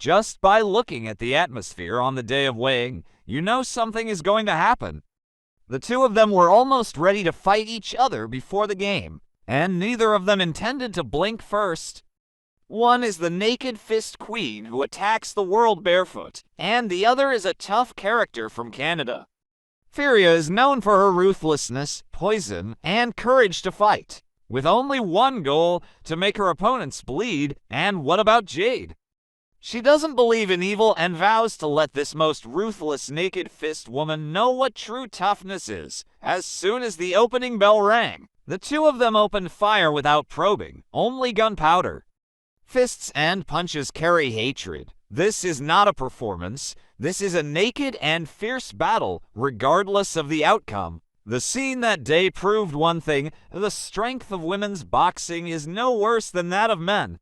Just by looking at the atmosphere on the day of weighing, you know something is going to happen. The two of them were almost ready to fight each other before the game, and neither of them intended to blink first. One is the naked fist queen who attacks the world barefoot, and the other is a tough character from Canada. Furia is known for her ruthlessness, poison, and courage to fight, with only one goal: to make her opponents bleed. And what about Jade? She doesn't believe in evil and vows to let this most ruthless naked fist woman know what true toughness is. As soon as the opening bell rang, the two of them opened fire without probing, only gunpowder. Fists and punches carry hatred. This is not a performance. This is a naked and fierce battle, regardless of the outcome. The scene that day proved one thing: the strength of women's boxing is no worse than that of men.